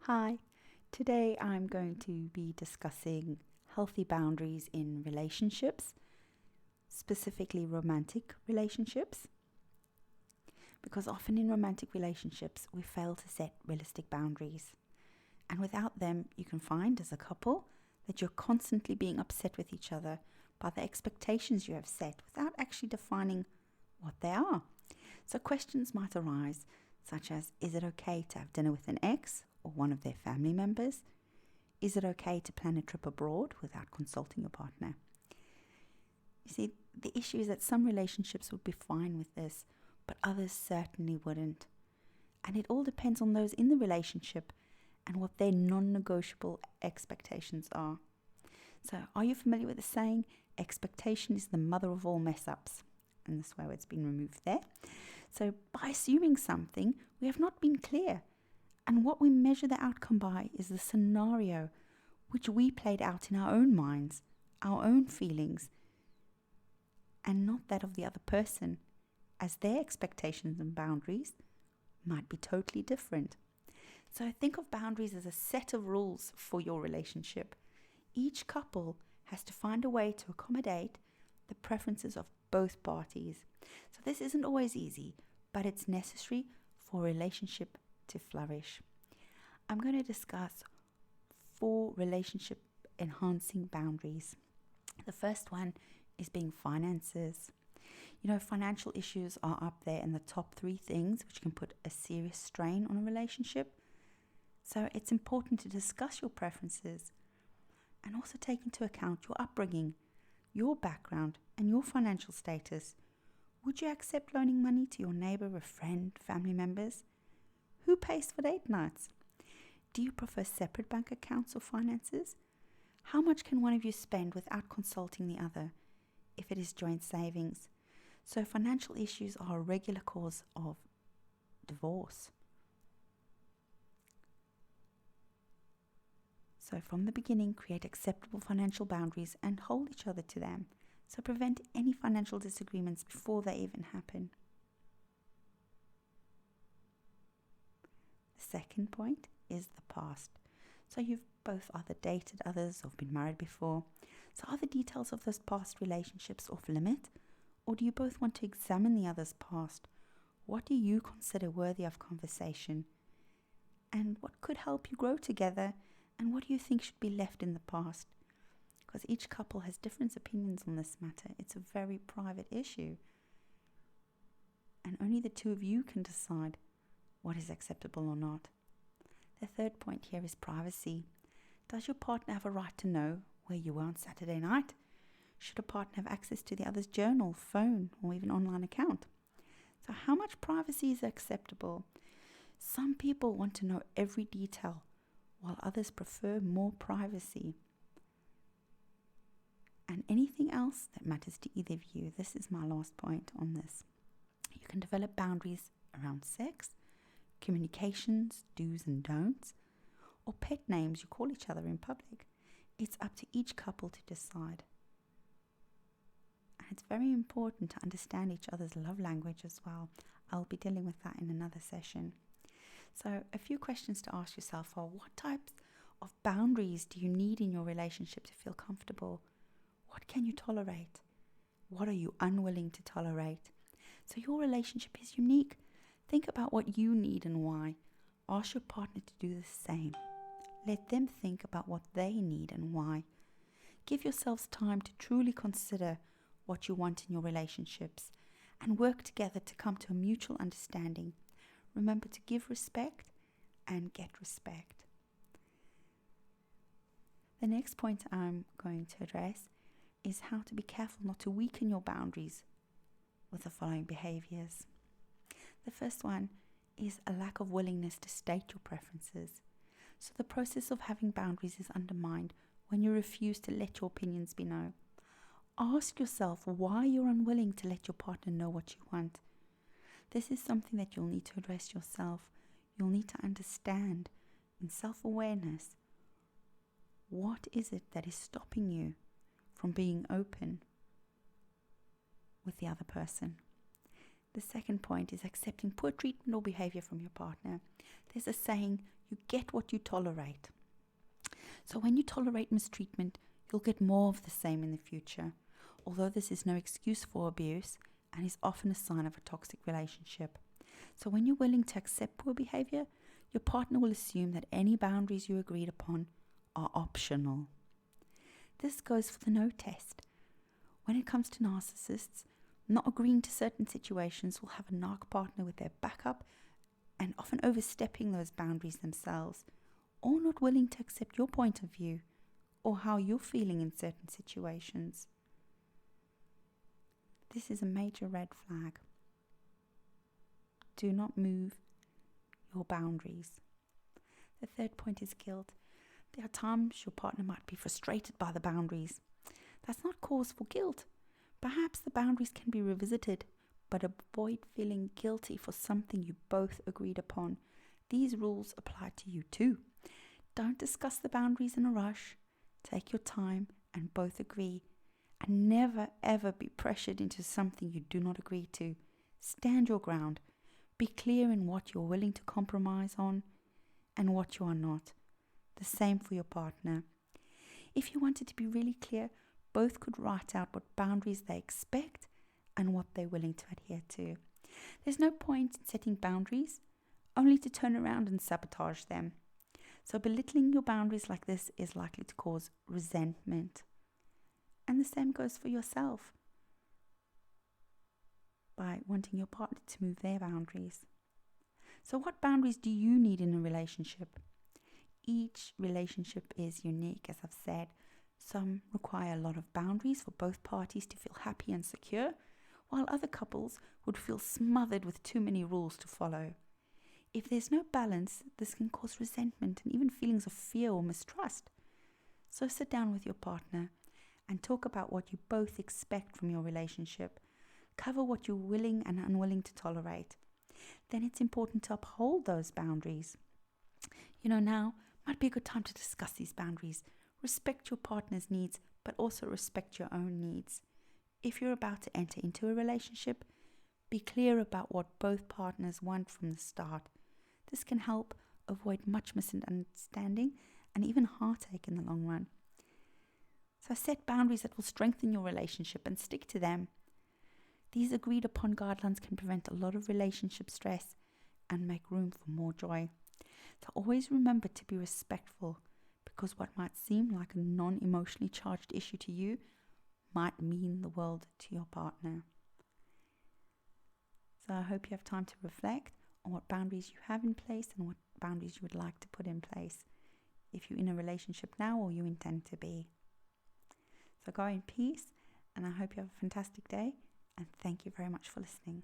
Hi, today I'm going to be discussing healthy boundaries in relationships, specifically romantic relationships. Because often in romantic relationships, we fail to set realistic boundaries. And without them, you can find as a couple that you're constantly being upset with each other by the expectations you have set without actually defining what they are. So questions might arise, such as, is it okay to have dinner with an ex or one of their family members? Is it okay to plan a trip abroad without consulting your partner? You see, the issue is that some relationships would be fine with this, but others certainly wouldn't. And it all depends on those in the relationship and what their non-negotiable expectations are. So, are you familiar with the saying, expectation is the mother of all mess ups? And this way it's been removed there. So, by assuming something, we have not been clear. And what we measure the outcome by is the scenario which we played out in our own minds, our own feelings, and not that of the other person, as their expectations and boundaries might be totally different. So think of boundaries as a set of rules for your relationship. Each couple has to find a way to accommodate the preferences of both parties. So this isn't always easy, but it's necessary for a relationship to flourish. I'm going to discuss 4 relationship enhancing boundaries. The first one is being finances. Financial issues are up there in the top 3 things which can put a serious strain on a relationship. So it's important to discuss your preferences and also take into account your upbringing, your background, and your financial status. Would you accept loaning money to your neighbor, a friend, family members? Who pays for date nights? Do you prefer separate bank accounts or finances? How much can one of you spend without consulting the other if it is joint savings? So financial issues are a regular cause of divorce. So from the beginning, create acceptable financial boundaries and hold each other to them. So prevent any financial disagreements before they even happen. The second point is the past. So you've both either dated others or been married before. So are the details of those past relationships off limit? Or do you both want to examine the other's past? What do you consider worthy of conversation? And what could help you grow together? And what do you think should be left in the past? Because each couple has different opinions on this matter. It's a very private issue. And only the two of you can decide what is acceptable or not. The third point here is privacy. Does your partner have a right to know where you were on Saturday night? Should a partner have access to the other's journal, phone, or even online account? So how much privacy is acceptable? Some people want to know every detail, while others prefer more privacy. And anything else that matters to either of you, this is my last point on this. You can develop boundaries around sex, communications, do's and don'ts, or pet names you call each other in public. It's up to each couple to decide. And it's very important to understand each other's love language as well. I'll be dealing with that in another session. So a few questions to ask yourself are, what types of boundaries do you need in your relationship to feel comfortable? What can you tolerate? What are you unwilling to tolerate? So your relationship is unique. Think about what you need and why. Ask your partner to do the same. Let them think about what they need and why. Give yourselves time to truly consider what you want in your relationships and work together to come to a mutual understanding. Remember to give respect and get respect. The next point I'm going to address is how to be careful not to weaken your boundaries with the following behaviors. The first one is a lack of willingness to state your preferences. So the process of having boundaries is undermined when you refuse to let your opinions be known. Ask yourself why you're unwilling to let your partner know what you want. This is something that you'll need to address yourself. You'll need to understand in self-awareness, what is it that is stopping you from being open with the other person? The second point is accepting poor treatment or behavior from your partner. There's a saying, you get what you tolerate. So when you tolerate mistreatment, you'll get more of the same in the future. Although this is no excuse for abuse and is often a sign of a toxic relationship. So when you're willing to accept poor behavior, your partner will assume that any boundaries you agreed upon are optional. This goes for the no test. When it comes to narcissists, not agreeing to certain situations will have a narc partner with their backup and often overstepping those boundaries themselves, or not willing to accept your point of view or how you're feeling in certain situations. This is a major red flag. Do not move your boundaries. The third point is guilt. There are times your partner might be frustrated by the boundaries. That's not cause for guilt. Perhaps the boundaries can be revisited, but avoid feeling guilty for something you both agreed upon. These rules apply to you too. Don't discuss the boundaries in a rush. Take your time and both agree. And never ever be pressured into something you do not agree to. Stand your ground. Be clear in what you're willing to compromise on and what you are not. The same for your partner. If you wanted to be really clear, both could write out what boundaries they expect and what they're willing to adhere to. There's no point in setting boundaries only to turn around and sabotage them. So belittling your boundaries like this is likely to cause resentment. And the same goes for yourself by wanting your partner to move their boundaries. So what boundaries do you need in a relationship? Each relationship is unique, as I've said. Some require a lot of boundaries for both parties to feel happy and secure, while other couples would feel smothered with too many rules to follow. If there's no balance, this can cause resentment and even feelings of fear or mistrust. So sit down with your partner and talk about what you both expect from your relationship. Cover what you're willing and unwilling to tolerate. Then it's important to uphold those boundaries. Now might be a good time to discuss these boundaries. Respect your partner's needs, but also respect your own needs. If you're about to enter into a relationship, be clear about what both partners want from the start. This can help avoid much misunderstanding and even heartache in the long run. So set boundaries that will strengthen your relationship and stick to them. These agreed upon guidelines can prevent a lot of relationship stress and make room for more joy. So always remember to be respectful, because what might seem like a non-emotionally charged issue to you might mean the world to your partner. So I hope you have time to reflect on what boundaries you have in place and what boundaries you would like to put in place if you're in a relationship now or you intend to be. So go in peace, and I hope you have a fantastic day, and thank you very much for listening.